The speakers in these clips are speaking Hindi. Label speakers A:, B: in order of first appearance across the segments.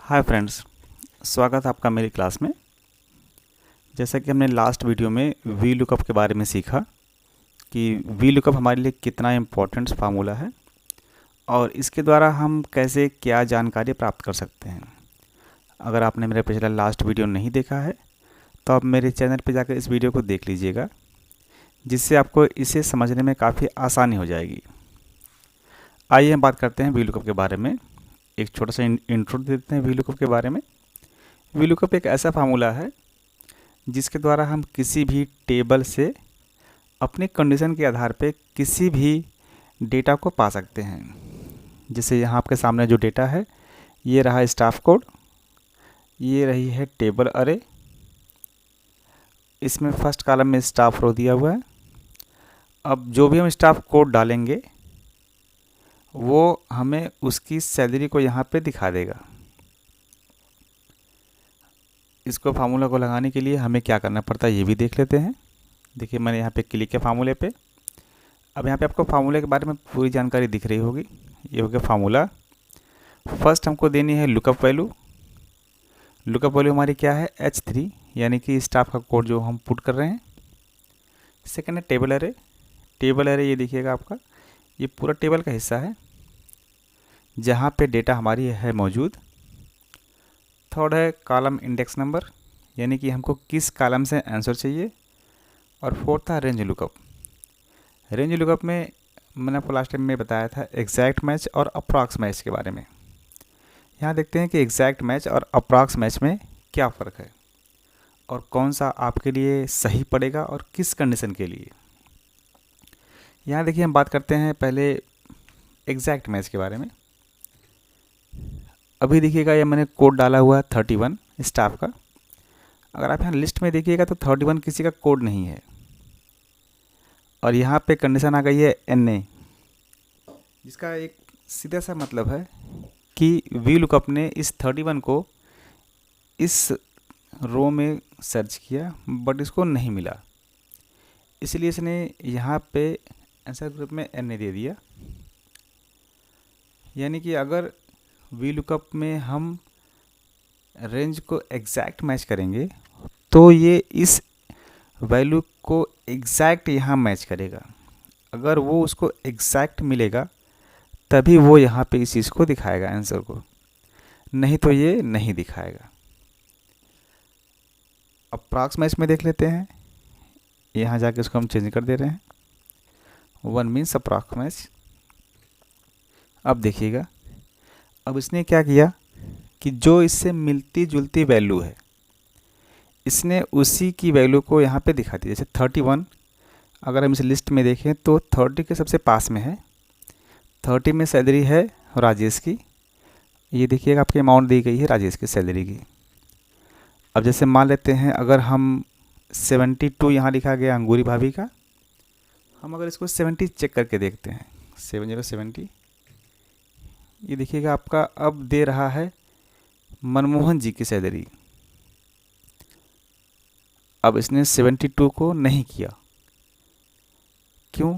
A: हाय फ्रेंड्स, स्वागत है आपका मेरी क्लास में। जैसा कि हमने लास्ट वीडियो में वी लुकअप के बारे में सीखा कि वी लुकअप हमारे लिए कितना इम्पोर्टेंट फार्मूला है और इसके द्वारा हम कैसे क्या जानकारी प्राप्त कर सकते हैं। अगर आपने मेरा पिछला लास्ट वीडियो नहीं देखा है तो आप मेरे चैनल पर जाकर इस वीडियो को देख लीजिएगा, जिससे आपको इसे समझने में काफ़ी आसानी हो जाएगी। आइए हम बात करते हैं वी लुकअप के बारे में। एक छोटा सा इंट्रो देते हैं वी लुकअप के बारे में। वी लुकअप एक ऐसा फार्मूला है जिसके द्वारा हम किसी भी टेबल से अपने कंडीशन के आधार पे किसी भी डेटा को पा सकते हैं। जैसे यहाँ आपके सामने जो डेटा है, ये रहा स्टाफ कोड, ये रही है टेबल अरे, इसमें फर्स्ट कॉलम में स्टाफ रो दिया हुआ है। अब जो भी हम स्टाफ कोड डालेंगे वो हमें उसकी सैलरी को यहाँ पे दिखा देगा। इसको फार्मूला को लगाने के लिए हमें क्या करना पड़ता है ये भी देख लेते हैं। देखिए मैंने यहाँ पे क्लिक किया फार्मूले पे। अब यहाँ पे आपको फार्मूले के बारे में पूरी जानकारी दिख रही होगी। ये हो गया फार्मूला। फर्स्ट हमको देनी है लुकअप वैल्यू। लुकअप वैल्यू हमारी क्या है, H3, यानी कि स्टाफ का कोड जो हम पुट कर रहे हैं। सेकेंड है टेबल अरे। टेबल अरे ये देखिएगा आपका, ये पूरा टेबल का हिस्सा है जहाँ पे डेटा हमारी है मौजूद। थर्ड है कॉलम इंडेक्स नंबर, यानी कि हमको किस कॉलम से आंसर चाहिए। और फोर्थ था रेंज लुकअप। रेंज लुकअप में मैंने आपको लास्ट टाइम में बताया था एग्जैक्ट मैच और अप्रॉक्स मैच के बारे में। यहाँ देखते हैं कि एग्जैक्ट मैच और अप्रॉक्स मैच में क्या फ़र्क है और कौन सा आपके लिए सही पड़ेगा और किस कंडीशन के लिए। यहाँ देखिए हम बात करते हैं पहले एग्जैक्ट मैच के बारे में। अभी देखिएगा ये मैंने कोड डाला हुआ है 31 स्टाफ का। अगर आप यहाँ लिस्ट में देखिएगा तो 31 किसी का कोड नहीं है और यहाँ पे कंडीशन आ गई है NA, जिसका एक सीधा सा मतलब है कि वी लुकअप ने इस 31 को इस रो में सर्च किया बट इसको नहीं मिला, इसलिए इसने यहाँ पे आंसर ग्रुप में NA दे दिया। यानी कि अगर वी लुकअप में हम रेंज को एग्जैक्ट मैच करेंगे तो ये इस वैल्यू को एग्जैक्ट यहाँ मैच करेगा। अगर वो उसको एग्जैक्ट मिलेगा तभी वो यहाँ पे इस चीज़ को दिखाएगा आंसर को, नहीं तो ये नहीं दिखाएगा। अप्रॉक्स मैच में देख लेते हैं। यहाँ जाके इसको हम चेंज कर दे रहे हैं। 1 मीन्स अप्रॉक्स मैच। अब देखिएगा, अब इसने क्या किया कि जो इससे मिलती जुलती वैल्यू है इसने उसी की वैल्यू को यहाँ पे दिखा दी। जैसे 31, अगर हम इस लिस्ट में देखें तो 30 के सबसे पास में है। 30 में सैलरी है राजेश की। ये देखिएगा आपकी अमाउंट दी गई है राजेश की सैलरी की। अब जैसे मान लेते हैं अगर हम 72 यहाँ लिखा गया अंगूरी भाभी का, हम अगर इसको 70 चेक करके देखते हैं 7070, ये देखिएगा आपका अब दे रहा है मनमोहन जी की सैलरी। अब इसने 72 को नहीं किया, क्यों?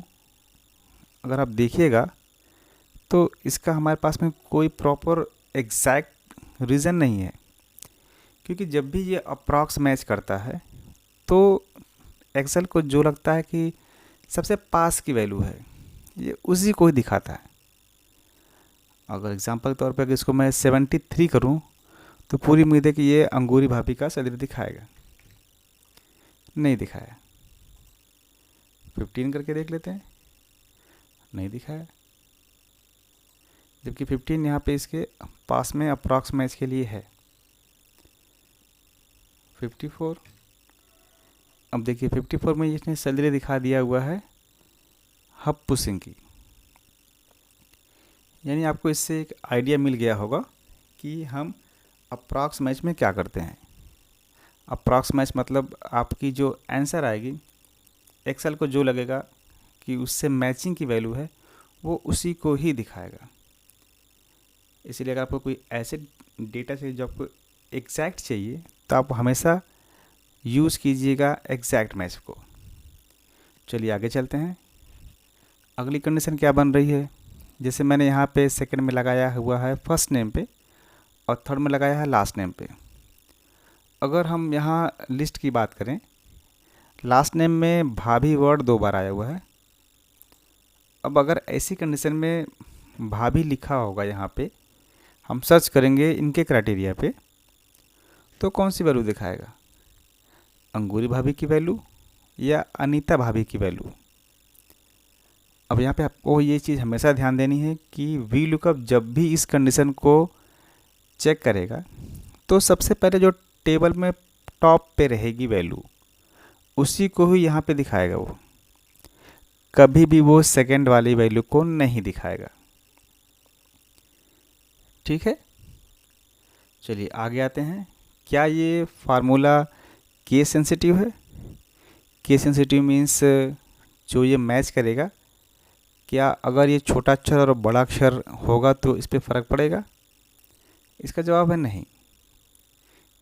A: अगर आप देखिएगा तो इसका हमारे पास में कोई प्रॉपर एग्जैक्ट रीज़न नहीं है, क्योंकि जब भी ये अप्रॉक्स मैच करता है तो एक्सेल को जो लगता है कि सबसे पास की वैल्यू है ये उसी को ही दिखाता है। अगर एग्जांपल के तौर पे अगर इसको मैं 73 करूं तो पूरी उम्मीद है कि ये अंगूरी भाभी का सैलरी दिखाएगा, नहीं दिखाया। 15 करके देख लेते हैं, नहीं दिखाया, जबकि 15 यहाँ पे इसके पास में अप्रॉक्स मैच के लिए है। 54, अब देखिए 54 में इसने सैलरी दिखा दिया हुआ है हब पुशिंग की। यानी आपको इससे एक आइडिया मिल गया होगा कि हम अप्रॉक्स मैच में क्या करते हैं। अप्रॉक्स मैच मतलब आपकी जो आंसर आएगी एक्सेल को जो लगेगा कि उससे मैचिंग की वैल्यू है वो उसी को ही दिखाएगा। इसलिए अगर आपको कोई ऐसे डेटा चाहिए जो आपको एग्जैक्ट चाहिए तो आप हमेशा यूज़ कीजिएगा एग्जैक्ट मैच को। चलिए आगे चलते हैं। अगली कंडीशन क्या बन रही है, जैसे मैंने यहाँ पे सेकंड में लगाया हुआ है फर्स्ट नेम पे और थर्ड में लगाया है लास्ट नेम पे। अगर हम यहाँ लिस्ट की बात करें, लास्ट नेम में भाभी वर्ड 2 बार आया हुआ है। अब अगर ऐसी कंडीशन में भाभी लिखा होगा, यहाँ पे हम सर्च करेंगे इनके क्राइटेरिया पे, तो कौन सी वैल्यू दिखाएगा? अंगूरी भाभी की वैल्यू या अनीता भाभी की वैल्यू? अब यहाँ पे आपको ये चीज़ हमेशा ध्यान देनी है कि वी लुकअप जब भी इस कंडीशन को चेक करेगा तो सबसे पहले जो टेबल में टॉप पे रहेगी वैल्यू, उसी को ही यहाँ पे दिखाएगा। वो कभी भी वो सेकंड वाली वैल्यू को नहीं दिखाएगा। ठीक है, चलिए आगे आते हैं। क्या ये फार्मूला केस सेंसिटिव है? केस सेंसिटिव मीन्स जो ये मैच करेगा, क्या अगर ये छोटा अक्षर और बड़ा अक्षर होगा तो इस पर फ़र्क पड़ेगा? इसका जवाब है नहीं।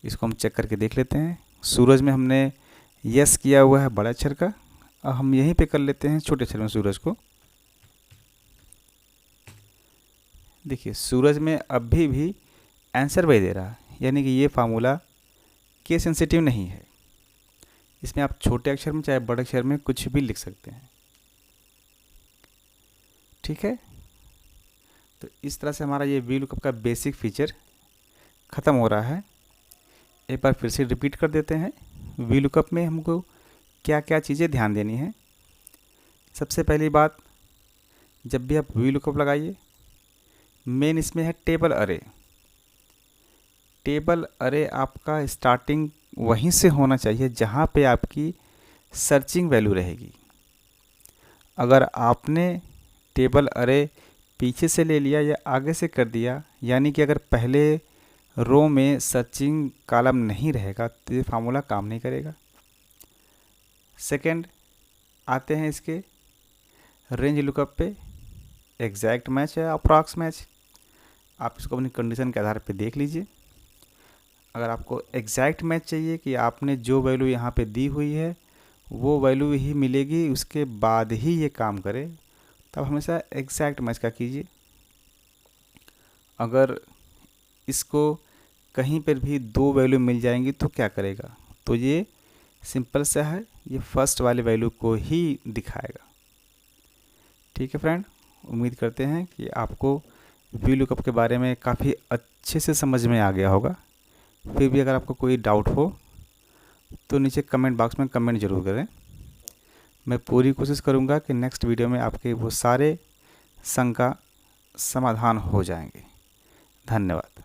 A: इसको हम चेक करके देख लेते हैं। सूरज में हमने यस किया हुआ है बड़ा अक्षर का, अब हम यहीं पे कर लेते हैं छोटे अक्षर में सूरज को। देखिए सूरज में अभी भी आंसर वही दे रहा है, यानी कि ये फार्मूला केस सेंसिटिव नहीं है। इसमें आप छोटे अक्षर में चाहे बड़े अक्षर में कुछ भी लिख सकते हैं। ठीक है, तो इस तरह से हमारा ये वी लुकअप का बेसिक फीचर ख़त्म हो रहा है। एक बार फिर से रिपीट कर देते हैं। वी लुकअप में हमको क्या क्या चीज़ें ध्यान देनी है। सबसे पहली बात, जब भी आप वी लुकअप लगाइए, मेन इसमें है टेबल अरे। टेबल अरे आपका स्टार्टिंग वहीं से होना चाहिए जहाँ पे आपकी सर्चिंग वैल्यू रहेगी। अगर आपने टेबल अरे पीछे से ले लिया या आगे से कर दिया, यानी कि अगर पहले रो में सर्चिंग कॉलम नहीं रहेगा तो ये फार्मूला काम नहीं करेगा। सेकंड आते हैं इसके रेंज लुकअप पे। एग्जैक्ट मैच है अप्रॉक्स मैच, आप इसको अपनी कंडीशन के आधार पे देख लीजिए। अगर आपको एग्जैक्ट मैच चाहिए कि आपने जो वैल्यू यहाँ पे दी हुई है वो वैल्यू ही मिलेगी, उसके बाद ही ये काम करे, तब हमेशा एग्जैक्ट मैच का कीजिए। अगर इसको कहीं पर भी 2 वैल्यू मिल जाएंगी तो क्या करेगा? तो ये सिंपल सा है, ये फर्स्ट वाली वैल्यू को ही दिखाएगा। ठीक है फ्रेंड, उम्मीद करते हैं कि आपको वी लुकअप के बारे में काफ़ी अच्छे से समझ में आ गया होगा। फिर भी अगर आपको कोई डाउट हो तो नीचे कमेंट बॉक्स में कमेंट ज़रूर करें। मैं पूरी कोशिश करूंगा कि नेक्स्ट वीडियो में आपके वो सारे शंका समाधान हो जाएंगे। धन्यवाद।